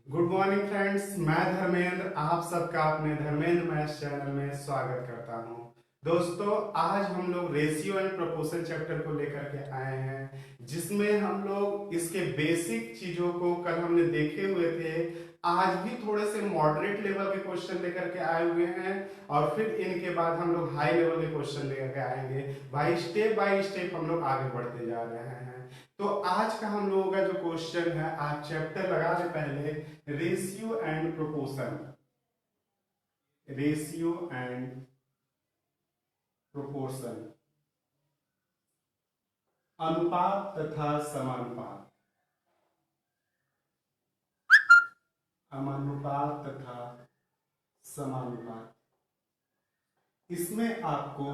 Good morning friends, मैं धर्मेंद्र आप सबका अपने धर्मेंद्र मैथ्स चैनल में स्वागत करता हूं। दोस्तों, आज हम लोग रेशियो एंड प्रोपोर्शन चैप्टर को लेकर के आए हैं, जिसमें हम लोग इसके बेसिक चीजों को कल हमने देखे हुए थे। आज भी थोड़े से मॉडरेट लेवल के क्वेश्चन लेकर के आए हुए हैं और फिर इनके बाद हम लोग हाई लेवल के क्वेश्चन लेकर के आएंगे। भाई स्टेप बाय स्टेप हम लोग आगे बढ़ते जा रहे हैं। तो आज का हम लोगों का जो क्वेश्चन है, आप चैप्टर लगा ले पहले, ratio and proportion. Ratio and proportion, अनुपात तथा समानुपात। अनुपात तथा समानुपात, इसमें आपको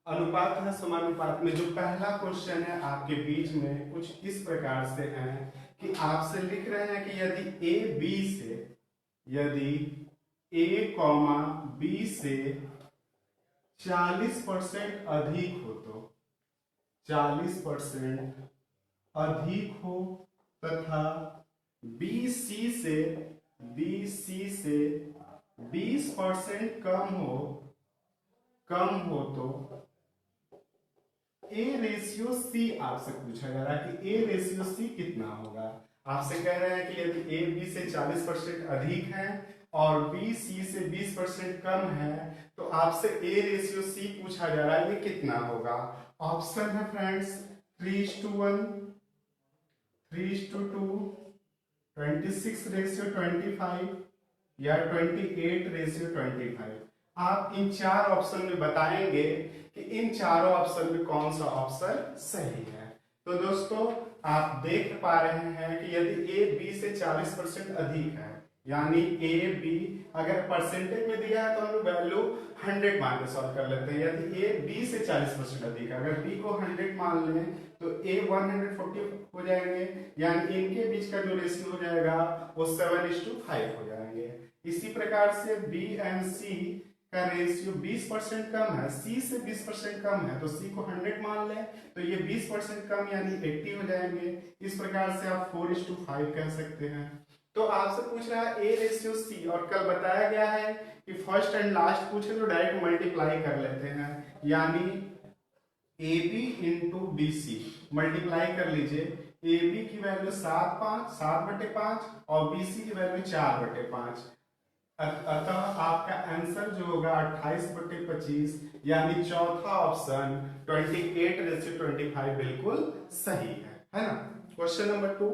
अनुपात तथा समानुपात में जो पहला क्वेश्चन है आपके बीच में कुछ इस प्रकार से है कि आपसे लिख रहे हैं कि यदि ए कॉमा बी से 40% अधिक हो, तो 40% अधिक हो तथा बी सी से 20% कम हो तो ए रेशियो सी आपसे पूछा जा रहा है कि ए रेशियो सी कितना होगा। आपसे कह रहे हैं कि यदि ए बी से 40% अधिक है और बी सी से 20% कम है, तो आपसे ए रेशियो सी पूछा जा रहा है, ये कितना होगा। ऑप्शन है फ्रेंड्स 3:1, 3:2, 26:25 या 28:25। आप इन चार ऑप्शन में बताएंगे कि इन चारों ऑप्शन में कौन सा ऑप्शन सही है। तो दोस्तों, आप देख पा रहे हैं कि यदि ए बी से 40% अधिक है, यानी ए बी अगर परसेंटेज में दिया है तो हम लोग वैल्यू 100 मान के सॉल्व कर लेते हैं। यदि ए बी से 40% अधिक है, अगर बी को 100 मान लें तो ए 140 हो जाएंगे, यानी इनके बीच का जो रेशियो हो जाएगा वो 7:5 हो जाएंगे। इसी प्रकार से बी एंड सी का रेशियो 20% कम है, सी से 20% कम है, तो सी को 100 मान लें तो ये 20% कम यानी 80 हो जाएंगे। इस प्रकार से आप 4:5 कह सकते हैं। तो आपसे पूछ रहा है ए रेशियो सी, और कल बताया गया है कि फर्स्ट एंड लास्ट पूछे तो डायरेक्ट मल्टीप्लाई कर लेते हैं, यानी A B into B C multiply कर लीजिए। ए बी की वैल्यू 7/5 और बी सी की वैल्यू 4/5। अतः आपका आंसर जो होगा 28/25, यानी चौथा ऑप्शन 28:25 बिल्कुल सही है ना। क्वेश्चन नंबर 2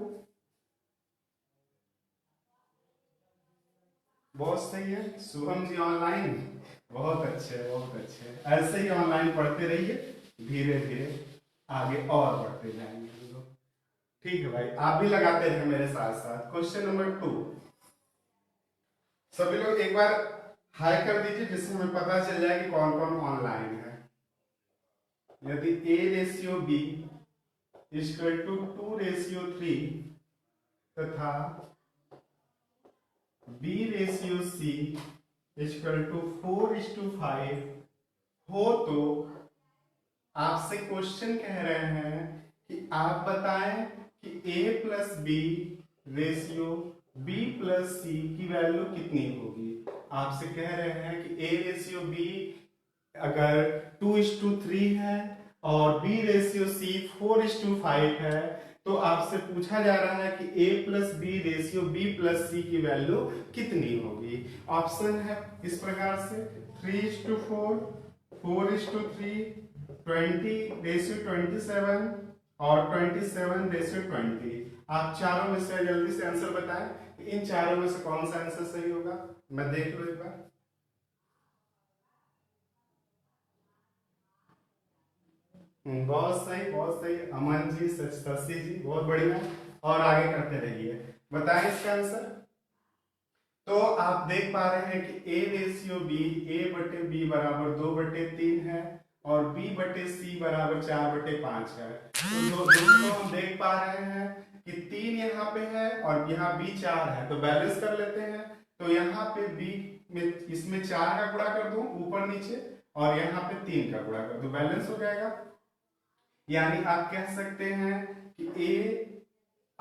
बहुत सही है। शुभम जी ऑनलाइन, बहुत अच्छे बहुत अच्छे। ऐसे ही ऑनलाइन पढ़ते रहिए, धीरे धीरे आगे और बढ़ते जाएंगे हम लोग। ठीक है भाई, आप भी लगाते रहे मेरे साथ साथ। क्वेश्चन नंबर 2, सभी लोग एक बार हाई कर दीजिए जिससे हमें पता चल जाए कि कौन कौन ऑनलाइन है। यदि A ratio B equal to 2:3 तथा B ratio C equal to 4:5 हो, तो आपसे क्वेश्चन कह रहे हैं कि आप बताएं कि A plus B ratio B plus C की वैल्यू कितनी होगी। आपसे कह रहे हैं कि ए रेशियो बी अगर 2:3 है और बी रेशियो सी 4:5 है, तो आपसे पूछा जा रहा है कि A plus B ratio B plus C की वैल्यू कितनी होगी। ऑप्शन है इस प्रकार से 3:4, 4:3, 20:27 और 27:20। आप चारों में से जल्दी से आंसर बताएं कि इन चारों में से कौन सा आंसर सही होगा। मैं देख लो एक बार। बहुत सही बहुत सही। अमन जी, शशि जी, बहुत बढ़िया। और आगे करते रहिए, बताएं इसका आंसर। तो आप देख पा रहे हैं कि ए रेशियो बी A/B बराबर 2/3 है और B/C बराबर 4/5 है। तो दोस्तों, हम देख पा रहे हैं कि 3 यहाँ पे है और यहाँ B 4 है, तो बैलेंस कर लेते हैं। तो यहाँ पे B में इसमें 4 का गुणा कर दूं ऊपर नीचे, और यहाँ पे 3 का गुणा कर दूं, बैलेंस हो जाएगा। यानी आप कह सकते हैं कि ए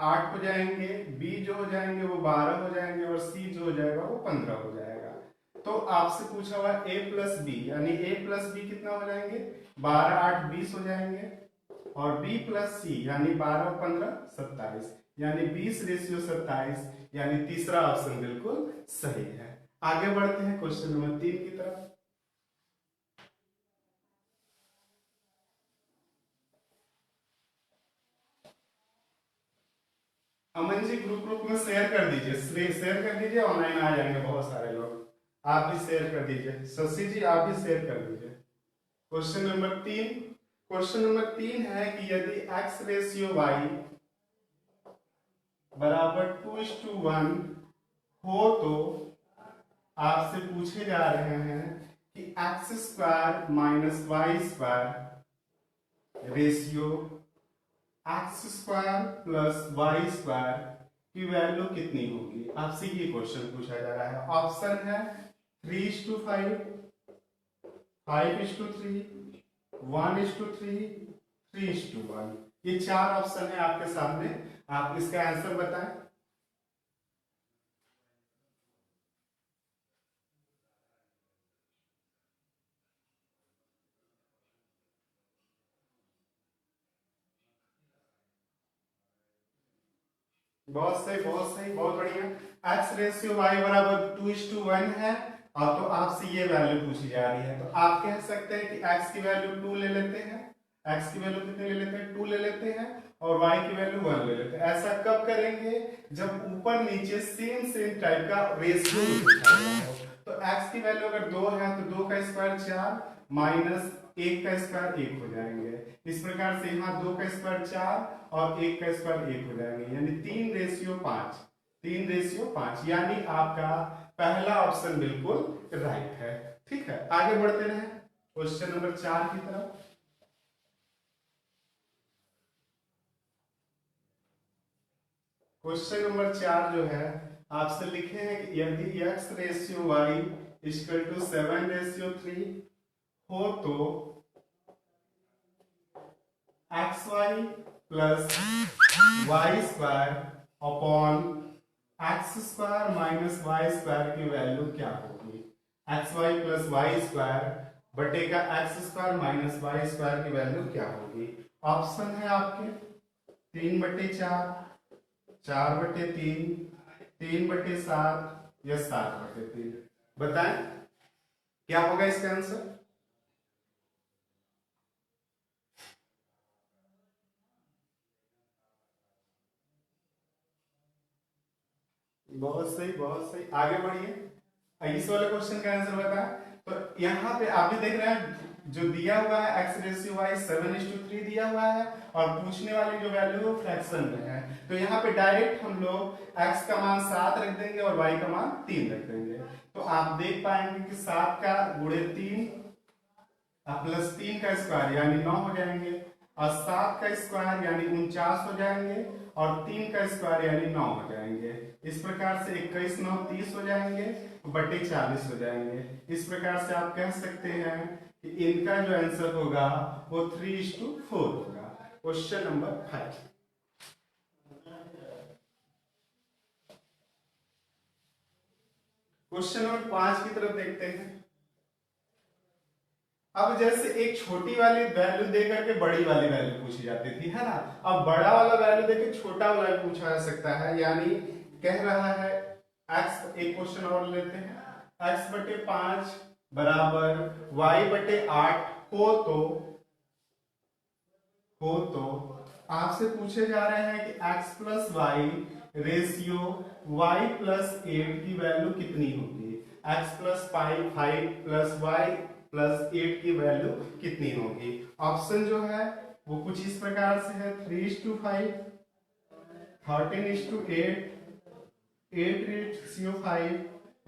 8 हो जाएंगे, बी जो हो जाएंगे वो 12 हो जाएंगे और सी जो हो जाएगा वो 15 हो जाएगा। तो आपसे पूछा हुआ ए प्लस बी, यानी ए प्लस बी कितना हो जाएंगे, 12 8 20 हो जाएंगे, और बी प्लस सी यानी 12 और 15 27, यानी 20:27, यानी तीसरा ऑप्शन बिल्कुल सही है। आगे बढ़ते हैं क्वेश्चन नंबर 3 की तरफ। अमन जी ग्रुप में शेयर कर दीजिए, शेयर कर दीजिए, ऑनलाइन आ जाएंगे बहुत सारे लोग। आप भी शेयर कर दीजिए, शशि जी आप भी शेयर कर दीजिए। क्वेश्चन नंबर 3, क्वेश्चन नंबर 3 है कि यदि x रेशियो y बराबर 2:1 हो तो आपसे पूछे जा रहे हैं कि X square minus Y square ratio X square plus Y square की वैल्यू कितनी होगी। आपसे ये क्वेश्चन पूछा जा रहा है। ऑप्शन है 3:5, 5:3, 1:3, 3:1। ये 4 ऑप्शन है आपके सामने, आप इसका आंसर बताएं। बहुत सही, बहुत सही, बहुत बढ़िया। एक्स रेशियो वाई बराबर 2:1 है, और तो आपसे ये वैल्यू पूछी जा रही है, तो आप कह सकते हैं कि एक्स की वैल्यू 2 ले लेते हैं, एक्स की वैल्यू कितने ले लेते हैं, 2 ले लेते हैं, और वाई की वैल्यू 1 ले लेते हैं। ऐसा कब करेंगे, जब ऊपर नीचे सेम सेम टाइप का रेशियो पूछा गया हो। तो एक्स की वैल्यू अगर 2 है तो 2 का स्क्वायर 4 माइनस 1 का स्क्वायर 1 हो जाएंगे। इस प्रकार से यहाँ 2 का स्क्वायर 4 और 1 का स्क्वायर 1 हो जाएंगे, यानी 3:5, 3:5, यानी आपका पहला ऑप्शन बिल्कुल राइट है। ठीक है, आगे बढ़ते रहे क्वेश्चन नंबर 4 की तरफ। क्वेश्चन नंबर 4 जो है आपसे लिखे हैं कि यदि x ratio y equal to 7:3 हो तो xy plus Y square upon X square minus Y square की वैल्यू क्या होगी। X Y plus Y square बटेगा X square minus Y square की वैल्यू क्या होगी। ऑप्शन है आपके 3/4, 4/3, 3/7 या 7/3। बताएं क्या होगा इसका आंसर। बहुत सही, बहुत सही, आगे बढ़िए। इस वाले क्वेश्चन का आंसर बता। तो यहाँ पे आप भी देख रहे हैं जो दिया हुआ है एक्स रेशियो वाई 7:3 दिया हुआ है, और पूछने वाली जो वैल्यू है फ्रैक्शन में है। तो यहाँ पे डायरेक्ट हम लोग x का मान 7 रख देंगे और y का मान 3 रख देंगे। तो आप देख पाएंगे कि 7 का गुणे 3 प्लस 3 का स्क्वायर यानी 9 हो जाएंगे, और 7 का स्क्वायर यानी 49 हो जाएंगे, और 3 का स्क्वायर यानी 9 हो जाएंगे। इस प्रकार से 21 9 30 हो जाएंगे, बटे 40 हो जाएंगे। इस प्रकार से आप कह सकते हैं कि इनका जो आंसर होगा वो 3:4 होगा। Question number 5। क्वेश्चन नंबर 5 की तरफ देखते हैं। अब जैसे एक छोटी वाली वैल्यू देकर के बड़ी वाली वैल्यू पूछी जाती थी, है ना। अब बड़ा वाला वैल्यू देके छोटा वाला पूछा जा सकता है, यानी कह रहा है x, एक क्वेश्चन और लेते हैं, x/5 बराबर y/8 हो तो आपसे पूछे जा रहे हैं कि x plus Y ratio y plus 8 की वैल्यू कितनी होगी। x plus 5 plus y plus 8 की वैल्यू कितनी होगी। ऑप्शन जो है वो कुछ इस प्रकार से है 3:5, 13:8, 8:5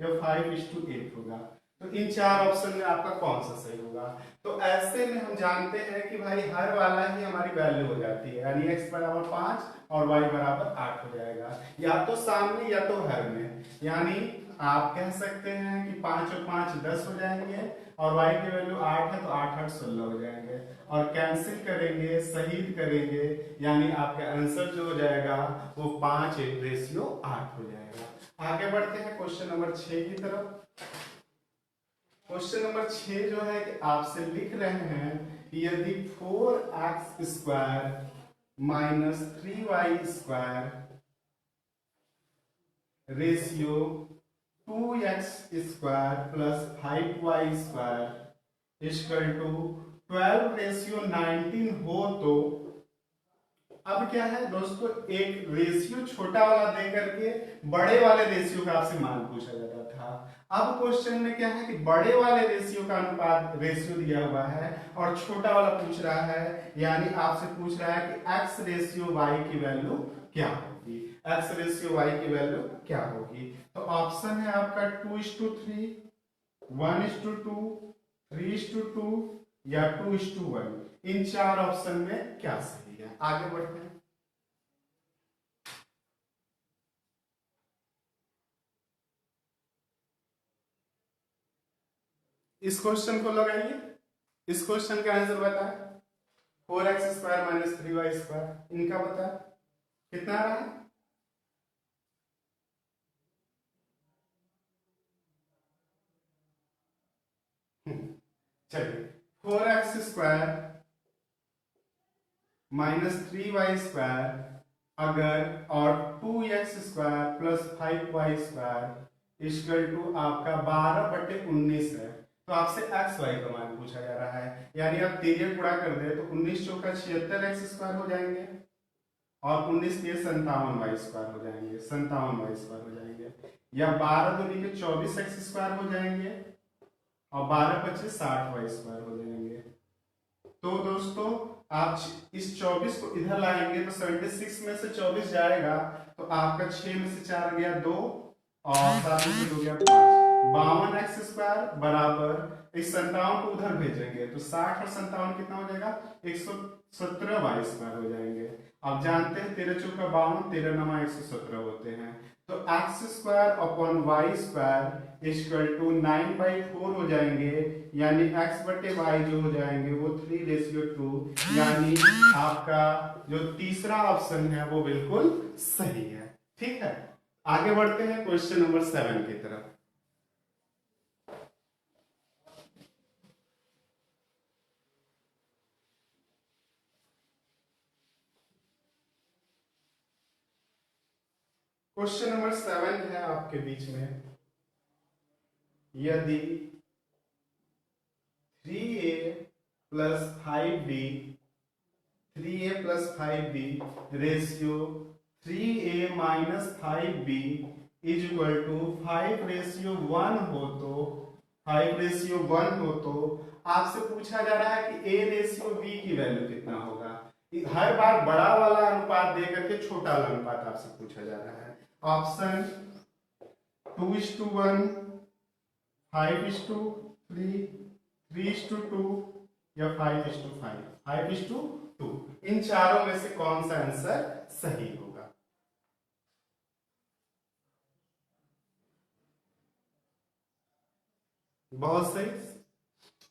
या 5:8 होगा। तो इन 4 ऑप्शन में आपका कौन सा सही होगा। तो ऐसे में हम जानते हैं कि भाई हर वाला ही हमारी वैल्यू हो जाती है, यानी x बराबर 5 और y बराबर 8 हो जाएगा, या तो सामने या तो हर में। यानी आप कह सकते हैं कि 5 और 5 10 हो जाएंगे और y की वैल्यू 8 है तो 8 8 16 हो जाएंगे और कैंसिल करेंगे शहीद करेंगे यानी आपका आंसर जो हो जाएगा वो 5:8 हो जाएगा। आगे बढ़ते हैं क्वेश्चन नंबर 6 की तरफ। क्वेश्चन नंबर 6 जो है कि आपसे लिख रहे हैं कि यदि 4x² minus 3y² ratio 2x² plus 5y² equal to 12:19 हो तो अब क्या है दोस्तों, एक रेशियो छोटा वाला दे करके बड़े वाले रेशियो का आपसे मान पूछा जाता था। अब क्वेश्चन में क्या है कि बड़े वाले रेशियो का अनुपात रेशियो दिया हुआ है और छोटा वाला पूछ रहा है, यानी आपसे पूछ रहा है कि x रेशियो y की वैल्यू क्या होगी। x रेशियो y की वैल्यू क्या होगी? तो ऑप्शन है आपका 2:3, 1:2, 3:2 या 2:1। इन चार ऑप्शन में क्या सही है? आगे बढ़ते हैं। इस क्वेश्चन को लगाइए, इस क्वेश्चन का आंसर बताएं। 4x² माइनस 3y², इनका बताएं कितना आ रहा है? चलिए, 4x² माइनस 3y² अगर और 2x² plus 5y² equal to आपका 12/19 है तो आपसे एक्स वाई का मान पूछा जा रहा है, यानी आप तिर्यक गुणा कर दे तो 19 चौका 76x² हो जाएंगे और 19 के 57y² हो जाएंगे, 57y² हो जाएंगे, या 12 दूनी के 24x² हो जाएंगे और 12×25 60y² हो जाएंगे। तो दोस्तों आप इस 24 को इधर लाएंगे तो 76 में से 24 जाएगा तो आपका 6 में से 4 गया 2 और 7 में से 2 गया 5, 52x² बराबर इस 57 को उधर भेजेंगे तो 60 और 57 कितना हो जाएगा? 117y² हो जाएंगे। आप जानते हैं 13 चौका 52, 13 नमा 117 होते हैं, तो x² upon y² equal to 9/4 हो जाएंगे, यानी x/y जो हो जाएंगे वो 3:2, यानी आपका जो तीसरा ऑप्शन है वो बिल्कुल सही है। ठीक है, आगे बढ़ते हैं क्वेश्चन नंबर 7 की तरफ। क्वेश्चन नंबर 7 है आपके बीच में, यदि 3a plus 5b 3a plus 5b ratio 3a minus 5b is equal to 5:1 हो तो 5:1 हो तो आपसे पूछा जा रहा है कि a रेशियो b की वैल्यू कितना होगा। हर बार बड़ा वाला अनुपात दे करके छोटा वाला अनुपात आपसे पूछा जा रहा है। ऑप्शन 2:1, 5:3, 3:2 या 5:5, 5:2। इन चारों में से कौन सा आंसर सही होगा? बहुत सही,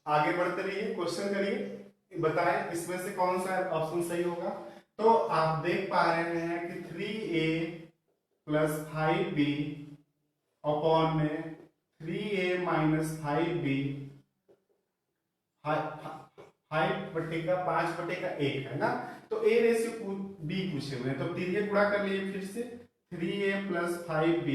आगे बढ़ते रहिए, क्वेश्चन करिए, बताएं इसमें से कौन सा ऑप्शन सही होगा। तो आप देख पा रहे हैं कि 3a प्लस 5b अपॉन में 3a माइनस 5b 5/1 है ना, तो a रेशियो b पूछे हुए हैं तो तिर्यक गुणा कर लिए फिर से 3a प्लस 5b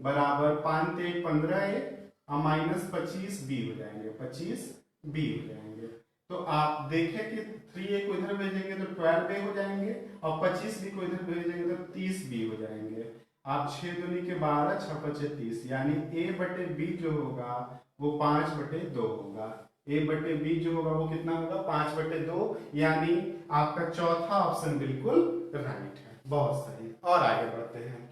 बराबर 5 15a और माइनस 25b हो जाएंगे, 25b हो जाएंगे। तो आप देखें कि 3a को इधर भेजेंगे तो 12a हो जाएंगे और 25b को इधर भेजेंगे तो 30b हो जाएंगे। आप 6 दूनी के 12, 6×5 30, यानी a/b जो होगा वो 5/2 होगा। a/b जो होगा वो कितना होगा? 5/2, यानी आपका चौथा ऑप्शन बिल्कुल राइट है। बहुत सही, और आगे बढ़ते हैं।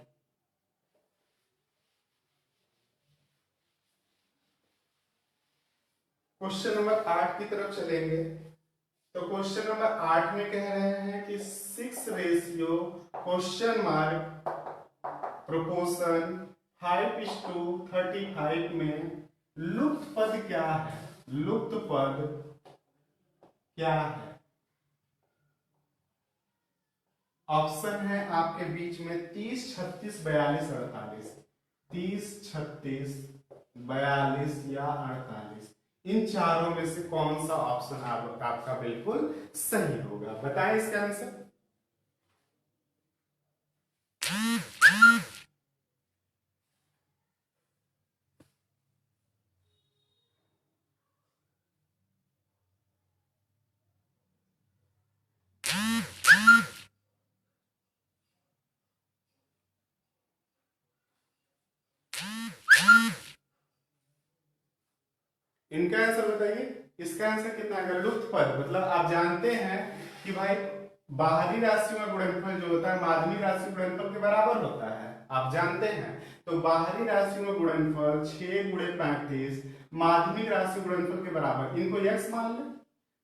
क्वेश्चन नंबर 8 की तरफ चलेंगे। तो क्वेश्चन नंबर 8 में कह रहे हैं कि 6 रेशियो क्वेश्चन मार्क प्रोपोर्शन 5:35 में लुप्त पद क्या है? लुप्त पद क्या है? ऑप्शन है आपके बीच में 30, 36, 42, 48। 30, 36, 42 या 48, इन चारों में से कौन सा ऑप्शन आपका बिल्कुल सही होगा? बताएं इसका आंसर। इनका आंसर बताइए। इसका आंसर कितना? अगर लुप्त पद मतलब आप जानते हैं कि भाई बाहरी राशियों में गुणनफल जो होता है माध्यमिक राशि गुणनफल के बराबर होता है, आप जानते हैं। तो बाहरी राशियों में गुणनफल 6 गुणे 35 माध्यमिक राशि गुणनफल के बराबर, इनको x मान लें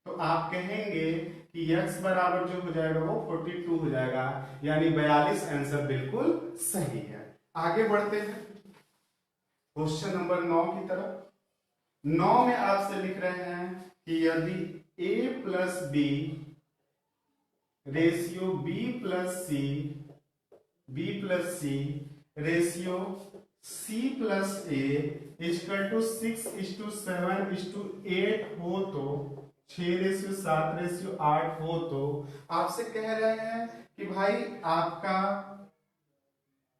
तो आप कहेंगे कि x बराबर जो हो जाएगा वो 42 हो जाएगा, यानी 42 आंसर बिल्कुल सही है। आगे बढ़ते हैं क्वेश्चन नंबर 9 की तरफ। 9 में आपसे लिख रहे हैं कि यदि a plus B ratio b plus C ratio c plus A equal to 6:7:8 हो तो 6:7:8 हो तो आपसे कह रहे हैं कि भाई आपका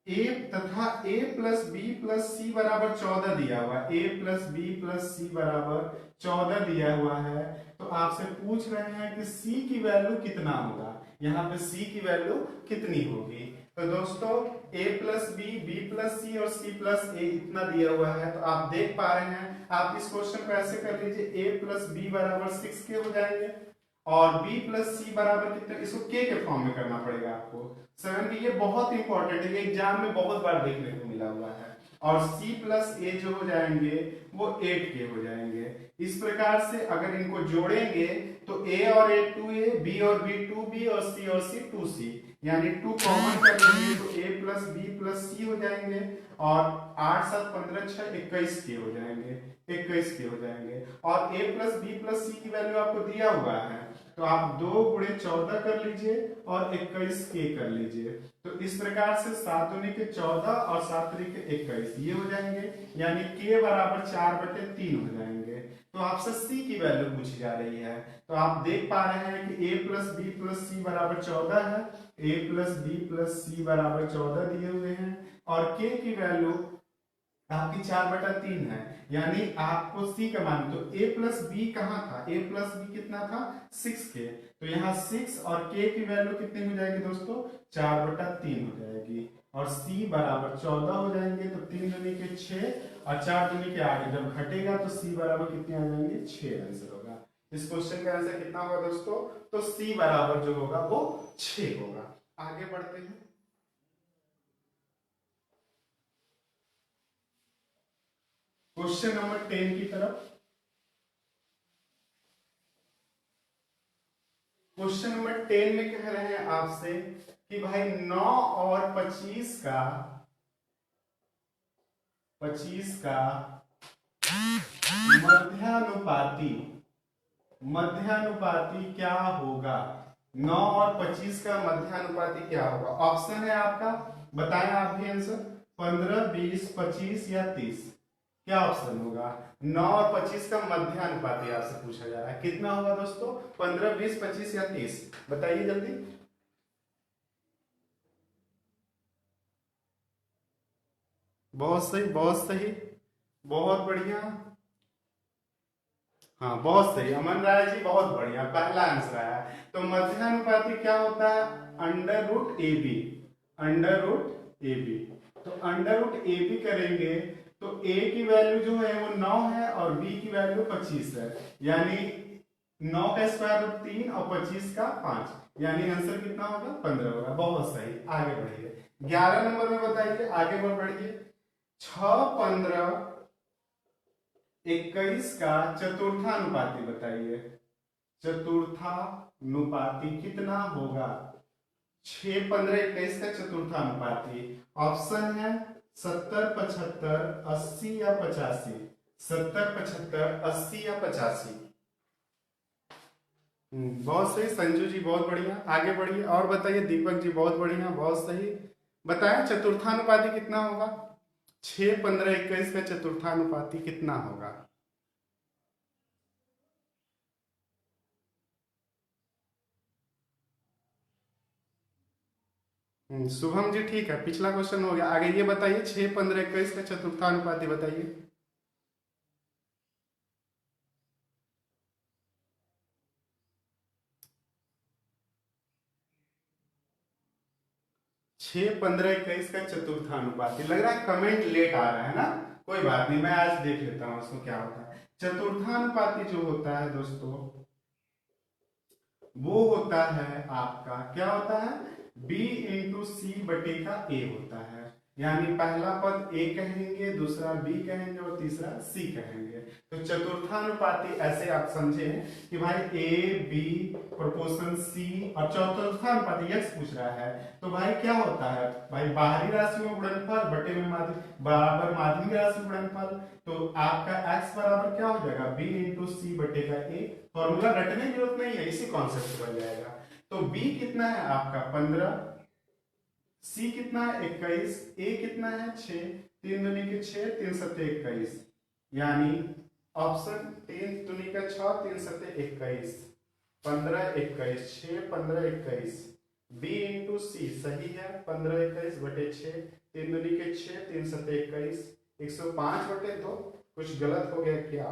a तथा a प्लस बी प्लस सी बराबर 14 दिया हुआ है। a प्लस बी प्लस सी बराबर 14 दिया हुआ है, तो आपसे पूछ रहे हैं कि c की वैल्यू कितना होगा। यहाँ पे c की वैल्यू कितनी होगी? तो दोस्तों a plus B, B plus C और c प्लस ए इतना दिया हुआ है, तो आप देख पा रहे हैं। आप इस क्वेश्चन को ऐसे कर लीजिए, a प्लस बी बराबर 6k हो जाएंगे और b प्लस सी बराबर कितना, इसको k के फॉर्म में करना पड़ेगा आपको 7। ये बहुत इंपॉर्टेंट है, ये एग्जाम में बहुत बार देखने को मिला हुआ है। और c प्लस ए जो हो जाएंगे वो 8k हो जाएंगे। इस प्रकार से अगर इनको जोड़ेंगे तो a और a 2a, b और b 2b और c और c 2c, यानी 2 कॉमन कर लेंगे तो a प्लस बी प्लस सी हो जाएंगे और 8 7 15 6 21k हो जाएंगे, 21k हो जाएंगे। और a plus B plus C की वैल्यू आपको दिया हुआ है, तो आप 2 गुणे 14 कर लीजिए और 21k कर लीजिए। तो इस प्रकार से 7 दूनी के 14 और 7 तरीके 21 ये हो जाएंगे, यानी k बराबर 4/3 हो जाएंगे। तो आपसे c की वैल्यू पूछी जा रही है, तो आप देख पा रहे हैं कि a प्लस बी प्लस सी बराबर 14 है, a प्लस बी प्लस सी बराबर 14 दिए हुए हैं और k की वैल्यू आपकी 4/3 है, यानी आपको c का मान, तो a प्लस बी कहाँ था? a प्लस बी कितना था? 6k, तो यहाँ 6 और k की वैल्यू कितनी हो जाएगी दोस्तों? 4/3 हो जाएगी और c बराबर 14 हो जाएंगे। तो 3 दूनी के 6 और 4 दूनी के 8, जब घटेगा तो c बराबर कितने आ जाएंगे? 6 आंसर होगा। इस क्वेश्चन का आंसर कितना होगा दोस्तों? तो c बराबर जो होगा वो 6 होगा। आगे बढ़ते हैं क्वेश्चन नंबर 10 की तरफ। क्वेश्चन नंबर 10 में कह रहे हैं आपसे कि भाई 9 और 25 का मध्यानुपाती क्या होगा? 9 और 25 का मध्यानुपाती क्या होगा? ऑप्शन है आपका, बताएं आप भी आंसर। 15, 20, 25 या 30, क्या ऑप्शन होगा? 9 और 25 का मध्यानुपाती आपसे पूछा जा रहा है, कितना होगा दोस्तों? 15, 20, 25 या 30, बताइए जल्दी। बहुत सही, बहुत सही, बहुत बढ़िया। हाँ बहुत सही अमन राय जी, बहुत बढ़िया, पहला आंसर आया। तो मध्यानुपाती क्या होता है? Under root A B, under root A B. तो अंडर रूट ए बी करेंगे तो a की वैल्यू जो है वो 9 है और b की वैल्यू 25 है, यानी 9 का स्क्वायर रूट 3 और 25 का 5, यानी आंसर कितना होगा? 15 होगा। बहुत सही, आगे बढ़िए। 11 नंबर में बताइए, आगे बढ़िए। 6, 15, 21 का चतुर्थानुपाती बताइए। चतुर्थानुपाती कितना होगा? 6, 15, 21 का चतुर्थानुपाती ऑप्शन है 70, 75, 80 या 85? 70, 75, 80 या 85? बहुत सही संजू जी, बहुत बढ़िया। आगे बढ़िए और बताइए। दीपक जी बहुत बढ़िया, बहुत सही। बताएं चतुर्थानुपाती कितना होगा? 6, 15, 21 का चतुर्थानुपाती कितना होगा? शुभम जी ठीक है, पिछला क्वेश्चन हो गया। आगे ये बताइए 6, 15, 21 का चतुर्थानुपाती बताइए। 6, 15, 21 का चतुर्थानुपाती। लग रहा है कमेंट लेट आ रहा है ना? कोई बात नहीं, मैं आज देख लेता हूँ उसको क्या होता है। चतुर्थानुपाती जो होता है दोस्तों, वो होता है आपका, क्या होता है? B इंटू सी बटे का A होता है। यानी पहला पद A कहेंगे, दूसरा B कहेंगे और तीसरा C कहेंगे। तो चतुर्थानुपाती ऐसे आप समझे कि भाई A B प्रोपोर्शन C, और चतुर्थानुपाती X पूछ रहा है तो भाई क्या होता है? भाई बाहरी राशि में गुणनफल बटे में बराबर माध्यमिक राशि गुणनफल। तो आपका x बराबर क्या हो जाएगा? B इंटू सी बटे का A। फॉर्मूला रटने की जरूरत नहीं है, इसी कॉन्सेप्ट से बन जाएगा। तो B कितना है आपका? 15, C कितना है? 21, A कितना है? 6, 3 दूनी के 6, 3 सत्ते 21, यानी ऑप्शन 3 दूनी का 6, 3 सत्ते 21, 15, 21, 6, 15, 21। B इंटू सी सही है, 15, 21 बटे 6, 3 दूनी के 6, 3 सत्ते 21, 105 बटे 2। कुछ गलत हो गया क्या?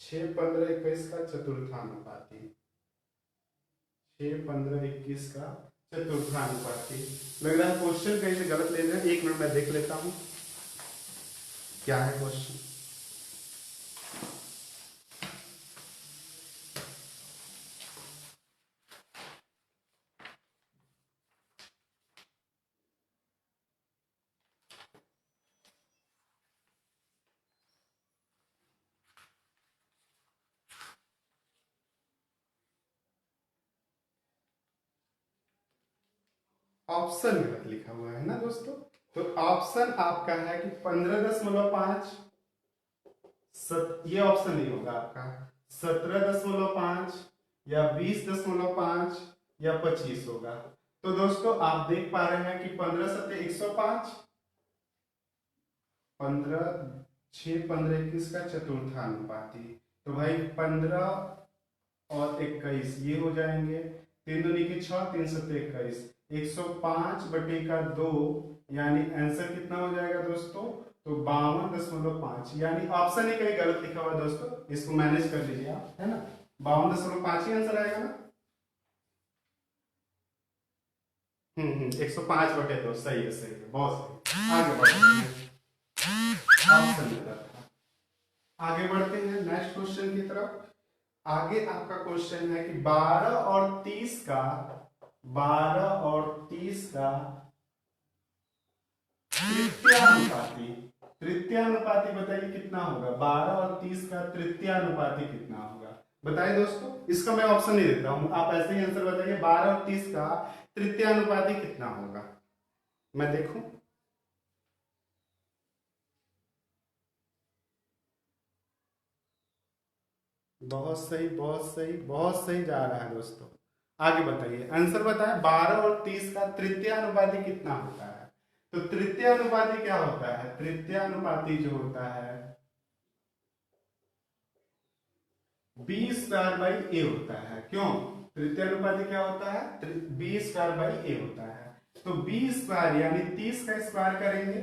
6, 15, 21 का चतुर्थानुपाती, 6, 15, 21 का चतुर्थानुपाती। लग रहा है क्वेश्चन कहीं से गलत ले रहे हैं। 1 मिनट में देख लेता हूं क्या है क्वेश्चन। ऑप्शन गलत लिखा हुआ है ना दोस्तों? तो ऑप्शन आपका है कि 15.5, ये ऑप्शन नहीं होगा आपका। 17.5 या 20.5 या 25 होगा। तो दोस्तों आप देख पा रहे हैं कि 15 सत्ते 105, 15, 6, 15, 21 का चतुर्थानुपाती। तो भाई 15 और 21 ये हो जाएंगे, 3 दूनी की 6, 3 सत्ते 21, 105 बटे का 2, यानी आंसर कितना हो जाएगा दोस्तों? तो 52.5। यानी ऑप्शन ही कहीं गलत लिखा हुआ है दोस्तों, इसको मैनेज कर लीजिए आप, है ना? 52.5 ही आंसर आएगा ना? 105/2 सही है, सही है, बहुत सही। आगे बढ़ते हैं, ऑप्शन गलत था। आगे बढ़ते हैं नेक्स्ट क्वेश्चन की तरफ। आगे आपका क्वेश्चन है कि 12 और 30 का, 12 और 30 का तृतीयानुपाती, तृतीयानुपाती बताइए कितना होगा? 12 और 30 का तृतीयानुपाती कितना होगा? बताइए दोस्तों, इसका मैं ऑप्शन नहीं देता हूं, आप ऐसे ही आंसर बताइए। 12 और 30 का तृतीयानुपाती कितना होगा? मैं देखूं। बहुत सही, बहुत सही, बहुत सही जा रहा है दोस्तों। आगे बताइए, आंसर बताएं। 12 और 30 का तृतीयानुपाती कितना होता है? तो तृतीयानुपाती क्या होता है? तृतीयानुपाती जो होता है B² बाई A होता है। क्यों? तृतीयानुपाती क्या होता है? B² बाई A होता है। तो B² यानी 30 का स्क्वायर करेंगे,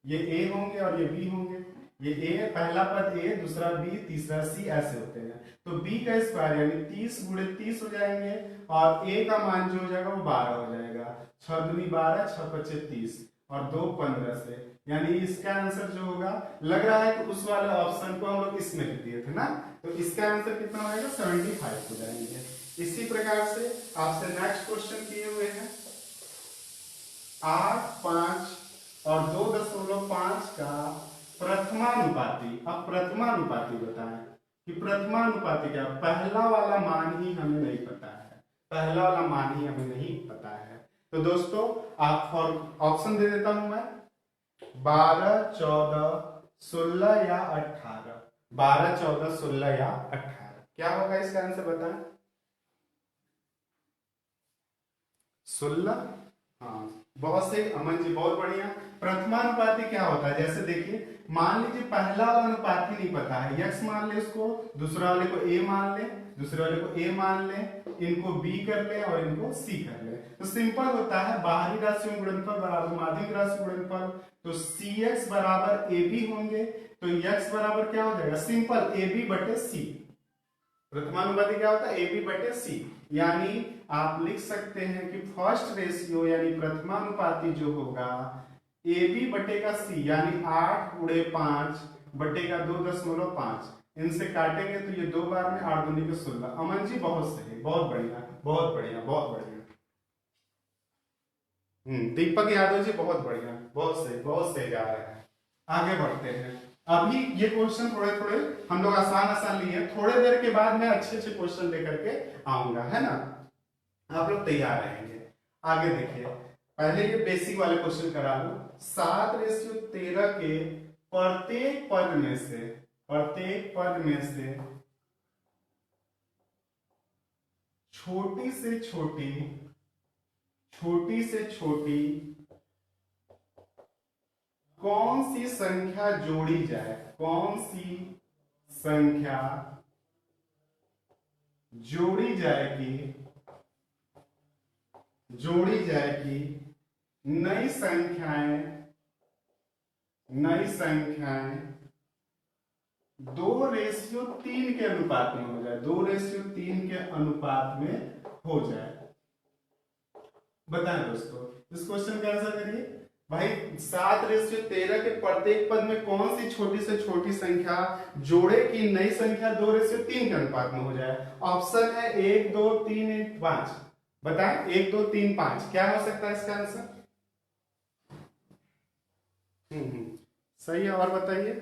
ये A होंगे और ये B होंगे। ये A, पहला पद A, दूसरा B, तीसरा C, ऐसे होते हैं। तो B का स्क्वायर यानी 30 गुणे 30 हो जाएंगे, और A का मान जो हो जाएगा वो 12 हो जाएगा। 6 दूनी 12, 6 पच्चे 30 और 2 15 से, यानी इसका आंसर जो होगा, लग रहा है कि उस वाले ऑप्शन को हम लोग इसमें लिख दिए थे ना, तो इसका आंसर कितना होगा? 75 हो जाएंगे। इसी प्रकार से आपसे नेक्स्ट क्वेश्चन किए हुए हैं 8, 5 और 2.5 का प्रथमानुपाती। अब प्रथमानुपाती बताएं कि प्रथमानुपाती क्या? पहला वाला मान ही हमें नहीं पता है, पहला वाला मान ही हमें नहीं पता है। तो दोस्तों आप, और ऑप्शन दे देता हूं मैं। 12, 14, 16 या 18? 12, 14, 16 या 18 क्या होगा इसका आंसर बताएं। 16। हाँ, बहुत सही अमन जी, बहुत बढ़िया। प्रथमानुपाती क्या होता है, जैसे देखिए मान लीजिए पहला वाला अनुपाती नहीं पता है, यक्स मान ले उसको, दूसरा वाले को ए मान ले, दूसरे वाले को ए मान ले, इनको बी कर ले और इनको सी कर ले। तो सिंपल होता है, बाहरी राशियों का गुणनफल बराबर माध्यमिक राशि गुणनफल, तो सी एक्स बराबर ए बी होंगे, तो यक्स बराबर क्या हो जाएगा, सिंपल ए बी बटे सी। प्रथमानुपाती क्या होता है, ए बी बटे सी। यानी आप लिख सकते हैं कि फर्स्ट रेशियो यानी प्रथमानुपाती जो होगा ए बी बटेगा सी, यानी 8/5 बटेगा 2.5। इनसे काटेंगे तो ये 2 बार में 8 दूनी के 16। अमन जी बहुत सही, बहुत बढ़िया, बहुत बढ़िया, बहुत बढ़िया। दीपक यादव जी बहुत बढ़िया, बहुत सही जा रहे हैं। आगे बढ़ते हैं। अभी ये क्वेश्चन थोड़े थोड़े हम लोग आसान आसान लिए, थोड़े देर के बाद मैं अच्छे अच्छे क्वेश्चन लेकर के आऊंगा, है ना, आप लोग तैयार रहेंगे। आगे देखिए, पहले ये बेसिक वाले क्वेश्चन करा लो। 7/13 के प्रत्येक पद में से, प्रत्येक पद में से छोटी से छोटी, छोटी से छोटी कौन सी संख्या जोड़ी जाए, कौन सी संख्या जोड़ी जाएगी, जोड़ी जाएगी नई संख्याएं, नई संख्याएं 2:3 के अनुपात में हो जाए, 2:3 के अनुपात में हो जाए। बताएं दोस्तों, इस क्वेश्चन का आंसर करिए भाई। 7/13 के प्रत्येक पद में कौन सी छोटी से छोटी संख्या जोड़े की नई संख्या 2:3 के अनुपात में हो जाए। ऑप्शन है 1, 2, 3, 5। बताएं 1, 2, 3, 5 क्या हो सकता है इसका आंसर। सही है, और बताइए।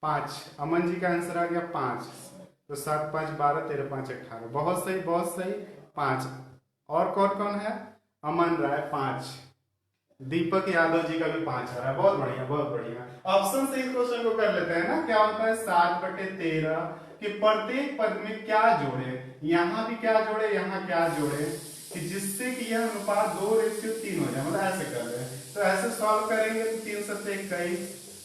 5, अमन जी का आंसर आ गया 5। तो 7, 5, 12, 13, 5, 18। बहुत सही, बहुत सही, 5। और कौन कौन है, अमन राय 5, दीपक यादव जी का भी 5 आ रहा है। बहुत बढ़िया, बहुत बढ़िया। ऑप्शन से इस क्वेश्चन को कर लेते हैं ना। क्या होता है, 7/13 के प्रत्येक पद में क्या जोड़े, यहां भी क्या जोड़े, यहां क्या जोड़े, कि जिससे कि यह अनुपात 2:3 हो जाए, मतलब ऐसे कर ले। तो ऐसे सॉल्व करेंगे तो 3 7 21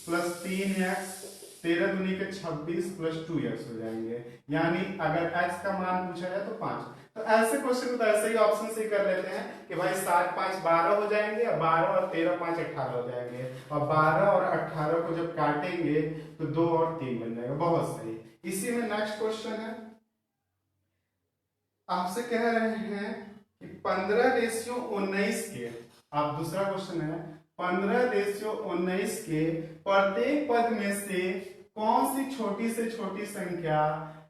प्लस 3x 13 दूनी के 26 प्लस 2x हो जाएंगे। यानी अगर x का मान पूछा जाए तो 5। तो ऐसे क्वेश्चन तो ऐसे ही ऑप्शन से कर लेते हैं कि भाई 7, 5, 12 हो जाएंगे, 12 और 13, 5, 18 हो जाएंगे, और 12 और 18 को जब काटेंगे तो 2 और 3 बन जाएगा। बहुत सही। इसी में नेक्स्ट क्वेश्चन है, आपसे कह रहे हैं कि 15/19 के, आप दूसरा क्वेश्चन है, 15/19 के प्रत्येक पद में से कौन सी छोटी से छोटी संख्या,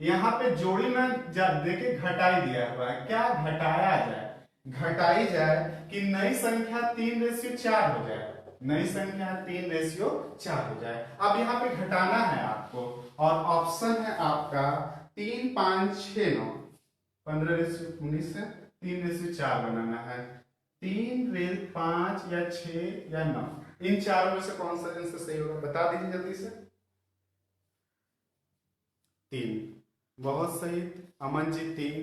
यहां पे जोड़ी में देखे घटाई दिया हुआ है, क्या घटाया जाए, घटाई जाए कि नई संख्या 3/4 हो जाए, नई संख्या 3/4 हो जाए। अब यहाँ पे घटाना है आपको, और ऑप्शन है आपका 3, 5, 6, 9। 15/19 है, 3/4 बनाना है। 3, 5 या 6 या 9, इन चारों में से कौन सा आंसर सही होगा, बता दीजिए जल्दी से। 3, बहुत सही अमन जी, 3।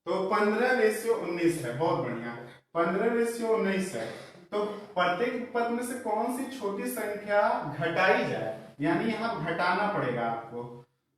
तो 15/19 है, बहुत बढ़िया, 15/19 है। तो प्रत्येक पद में से कौन सी छोटी संख्या घटाई जाए, यानी यहां घटाना पड़ेगा आपको,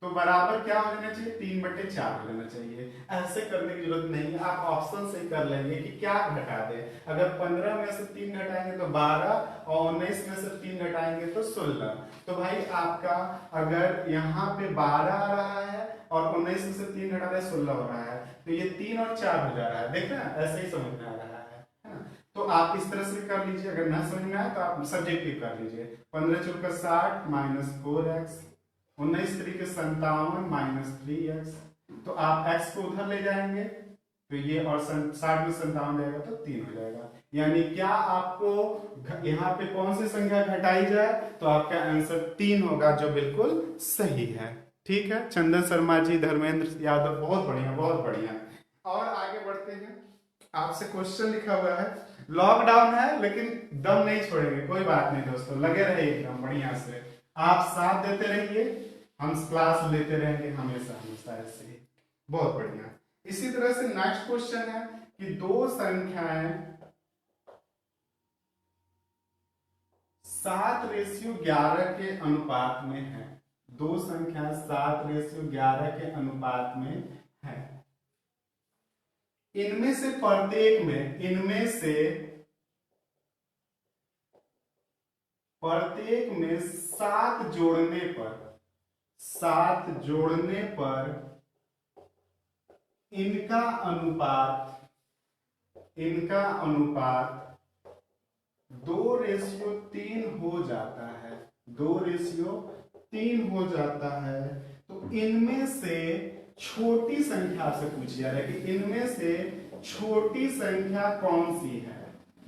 तो बराबर क्या हो जाना चाहिए, 3/4 हो जाना चाहिए। ऐसे करने की जरूरत नहीं है, आप ऑप्शन से कर लेंगे कि क्या घटा दे। अगर 15 में से 3 घटाएंगे तो 12, और 19 में से 3 घटाएंगे तो 16। तो भाई आपका अगर यहाँ पे 12 आ रहा है और 19 में से 3 घटा दे 16 हो रहा है, तो ये 3 और 4 हो जा रहा है। देख रहे हैं, ऐसे ही समझ में आ रहा है ना। तो आप इस तरह से कर लीजिए, अगर ना समझ में आए तो आप सब्जेक्टिव कर लीजिए। 15×4 = 60 माइनस 4x, 19×3 = 57 - 3x। तो आप x को उधर ले जाएंगे तो ये, और 60 में 57 जाएगा तो 3 हो जाएगा। यानी क्या आपको यहाँ पे कौन सी संख्या घटाई जाए, तो आपका आंसर 3 होगा, जो बिल्कुल सही है। ठीक है, चंदन शर्मा जी, धर्मेंद्र यादव, बहुत बढ़िया, बहुत बढ़िया। और आगे बढ़ते हैं, आपसे क्वेश्चन लिखा हुआ है, लॉकडाउन है लेकिन दम नहीं छोड़ेंगे, कोई बात नहीं दोस्तों, लगे रहे एकदम बढ़िया से। आप साथ देते रहिए, हम क्लास लेते रहेंगे हमेशा हमेशा ऐसे ही। बहुत बढ़िया। इसी तरह से नेक्स्ट क्वेश्चन है कि दो संख्याएं 7:11 के अनुपात में है। दो संख्या 7:11 के अनुपात में है। इनमें से प्रत्येक में, इनमें से प्रत्येक में 7 जोड़ने पर, 7 जोड़ने पर इनका अनुपात, इनका अनुपात 2:3 हो जाता है, 2:3 हो जाता है। तो इनमें से छोटी संख्या आपसे पूछी जा रहा है कि इनमें से छोटी संख्या कौन सी है।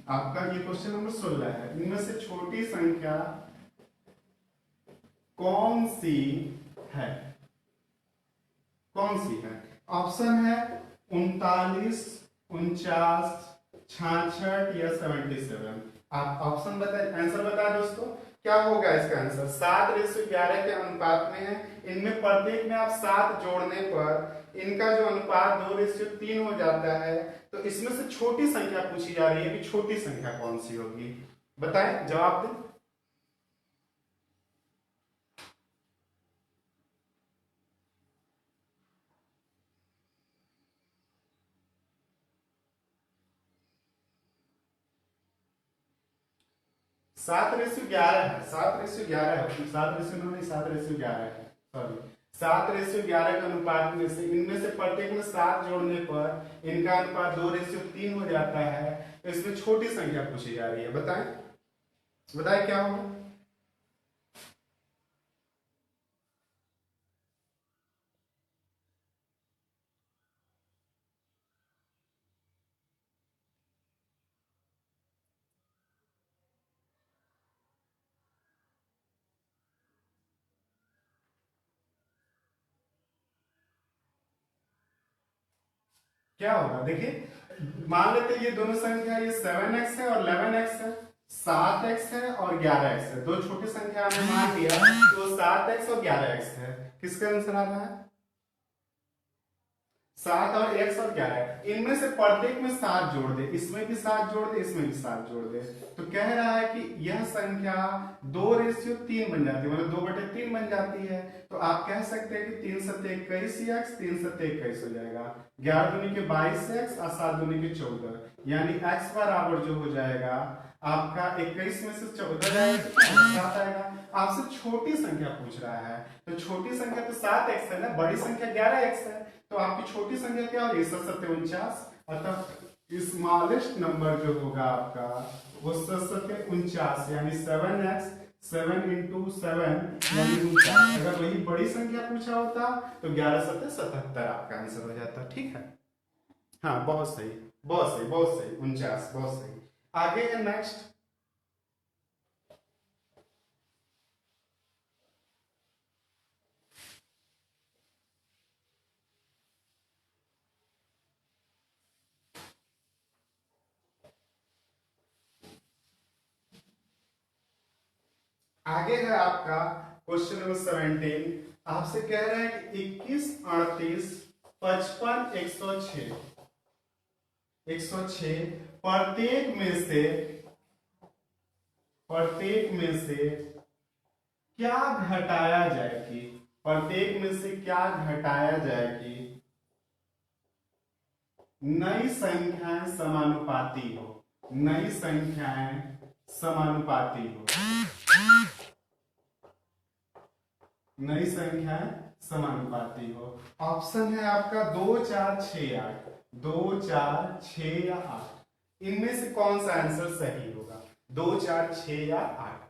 आपका ये क्वेश्चन नंबर 16 है। इनमें से छोटी संख्या कौन सी है, कौन सी है? ऑप्शन है 39, 49, 66 या 77। आप ऑप्शन बताए, आंसर बताए दोस्तों, क्या होगा इसका आंसर? 7:11 के अनुपात में है। इनमें प्रत्येक में आप 7 जोड़ने पर इनका जो अनुपात 2:3 हो जाता है। तो इसमें से छोटी संख्या पूछी जा रही है कि छोटी संख्या कौन सी होगी, बताएं, जवाब दें। सात रेशियो 11 है, 7:11 है, 7:9 नहीं, 7:11 है, सॉरी। 7:11 के अनुपात में से इनमें से प्रत्येक में 7 जोड़ने पर इनका अनुपात 2:3 हो जाता है। तो इसमें छोटी संख्या पूछी जा रही है, बताएं, बताएं क्या होगा? क्या होगा देखिए, मान लेते हैं ये दोनों संख्या, ये 7x है और 11x है, 7x है और 11x है। दो छोटी संख्या हमने मान लिया, तो 7x और 11x है। किसका आंसर आ रहा है? 7 और x और 11। इनमें से प्रत्येक में 7 जोड़ दे, इसमें भी 7 जोड़ दे, इसमें भी 7 जोड़ दे। तो कह रहा है कि यह संख्या 2:3 बन जाती है, मतलब 2/3 बन जाती है। तो आप कह सकते हैं कि 3 7 21x, 3 7 21 हो जाएगा। 11 दूनी के 22x और 7 दूनी के 14, यानी x बराबर जो हो जाएगा आपका 21 में से 14 जाएगा, 7 आएगा। आपसे छोटी संख्या पूछ रहा है, तो छोटी संख्या तो 7x है ना, बड़ी संख्या 11x है। तो आपकी छोटी संख्या क्या होगी? 7×7 = 49। अतः स्मॉलेस्ट नंबर जो होगा आपका वो 7×7 यानी 7x, 7×7 यानी 49। अगर वही बड़ी संख्या पूछा होता तो 11×7 = 77 आपका आंसर हो जाता। ठीक है, हाँ, बहुत सही, बहुत सही, बहुत सही, 49, बहुत सही। आगे है नेक्स्ट। आगे है आपका क्वेश्चन नंबर 17। आपसे कह रहा है कि 21, 38, 55, 106, 106 प्रत्येक में से क्या घटाया जाएगी, प्रत्येक में से क्या घटाया जाएगी नई संख्याएं समानुपाती हो, नई संख्याएं समानुपाती हो, नई संख्याएं समानुपाती हो। ऑप्शन है आपका 2 4 6 8, 2 4 6 या 8। इनमें से कौन सा आंसर सही होगा? 2 4 6 या 8?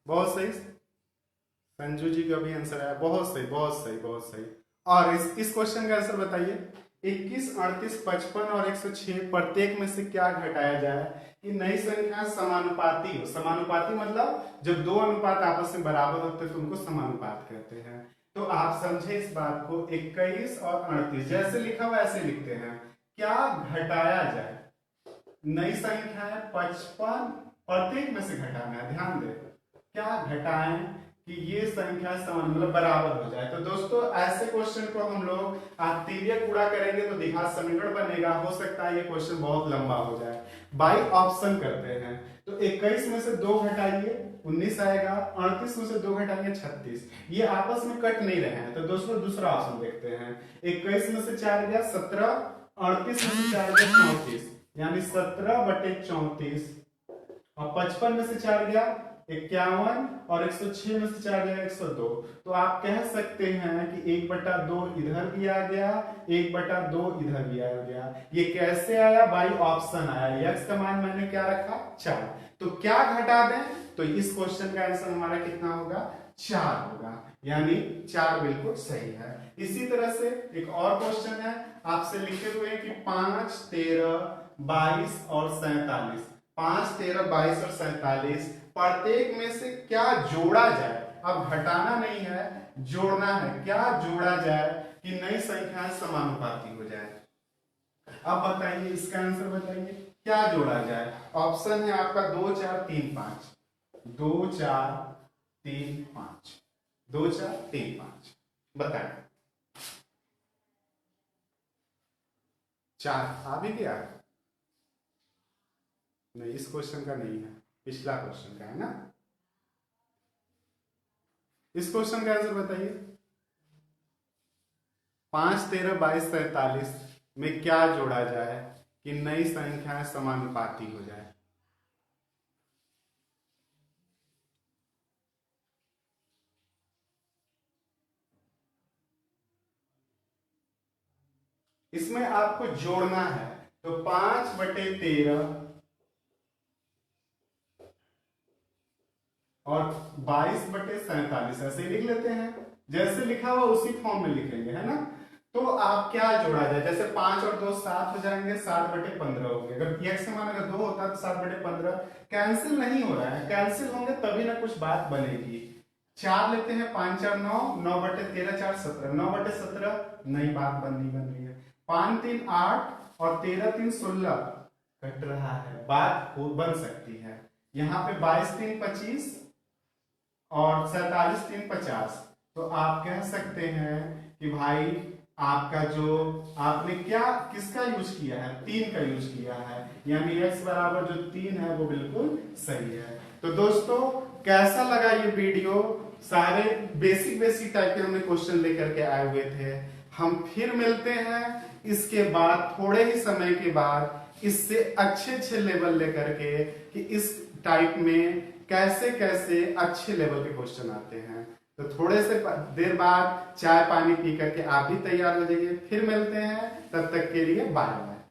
बहुत सही, संजू जी का भी आंसर आया, बहुत सही, बहुत सही, बहुत सही। और इस क्वेश्चन का आंसर बताइए। 21, 38, 55 और 106 प्रत्येक में से क्या घटाया जाए कि नई संख्या समानुपाती हो। समानुपाती मतलब जब दो अनुपात आपस में बराबर होते हैं तो उनको समानुपात कहते हैं। तो आप समझे इस बात को, 21 और 38 जैसे लिखा हुआ ऐसे लिखते हैं। क्या घटाया जाए, नई संख्या है 55, प्रत्येक में से घटाना है, ध्यान दे, क्या घटाएं कि ये संख्या समान मतलब बराबर हो जाए। तो दोस्तों ऐसे क्वेश्चन को हम लोग तिर्यक गुणा करेंगे तो द्विघात समीकरण बनेगा, हो सकता है ये क्वेश्चन बहुत लंबा हो जाए। बाई ऑप्शन करते हैं, तो 21 में से 2 घटाइए 19 आएगा, 38 में से 2 घटाइए 36, ये आपस में कट नहीं रहे हैं। तो दोस्तों दूसरा ऑप्शन देखते हैं, 21 में से 4 गया 17, 38 में से 4 गया 34, यानी 17/34, और 55 में से 4 गया 51, और 106 में से 4 गया 102। तो आप कह सकते हैं कि 1/2 इधर भी आ गया, 1/2 इधर भी आ गया। ये कैसे आया, बाई ऑप्शन आया। एक्स का मान मैंने क्या रखा 4, तो क्या घटा दें, तो इस क्वेश्चन का आंसर हमारा कितना होगा 4 होगा, यानी 4 बिल्कुल सही है। इसी तरह से एक और क्वेश्चन है, आपसे लिखे हुए हैं कि 5, 13, 22 और 47, 5, 13, 22 और 47 प्रत्येक में से क्या जोड़ा जाए। अब घटाना नहीं है, जोड़ना है, क्या जोड़ा जाए कि नई संख्याएं समानुपाती हो जाए। अब बताइए इसका आंसर बताइए, क्या जोड़ा जाए। ऑप्शन है आपका 2, 4, 3, 5, 2, 4, 3, 5, 2, 4, 3, 5, बताएं। 4 आ भी गया, नहीं इस क्वेश्चन का नहीं है, पिछला क्वेश्चन का है ना। इस क्वेश्चन का आंसर बताइए, 5, 13, 22, 47 में क्या जोड़ा जाए कि नई संख्याएं समानुपाती हो जाए। इसमें आपको जोड़ना है, तो 5/13 और 22/47 ऐसे लिख लेते हैं, जैसे लिखा हुआ उसी फॉर्म में लिखेंगे, है ना। तो आप क्या जोड़ा जाए, जैसे 5 और 2 7 हो जाएंगे, 7/15 हो गए। अगर x का मान अगर 2 होता तो 7/15 कैंसिल नहीं हो रहा है, कैंसिल होंगे तभी ना कुछ बात बनेगी। 4 लेते हैं, 5 4 9, 9/13 4 17, 9/17 नई बात बन रही है। 5 3 8 और 13 3 16 कट रहा है, बात बन सकती है। यहाँ पे 22 3 25 और 47 3 50, तो आप कह सकते हैं कि भाई आपका जो आपने क्या किसका यूज किया है, 3 का यूज किया है, यानी x बराबर जो 3 है वो बिल्कुल सही है। तो दोस्तों कैसा लगा ये वीडियो, सारे बेसिक टाइप के हमने क्वेश्चन लेकर के आए हुए थे। हम फिर मिलते हैं इसके बाद, थोड़े ही समय के बाद, इससे अच्छे लेवल लेकर के कि इस टाइप में कैसे कैसे अच्छे लेवल के क्वेश्चन आते हैं। तो थोड़े से देर बाद चाय पानी पी करके आप भी तैयार हो जाइए, फिर मिलते हैं, तब तक के लिए बाय बाय।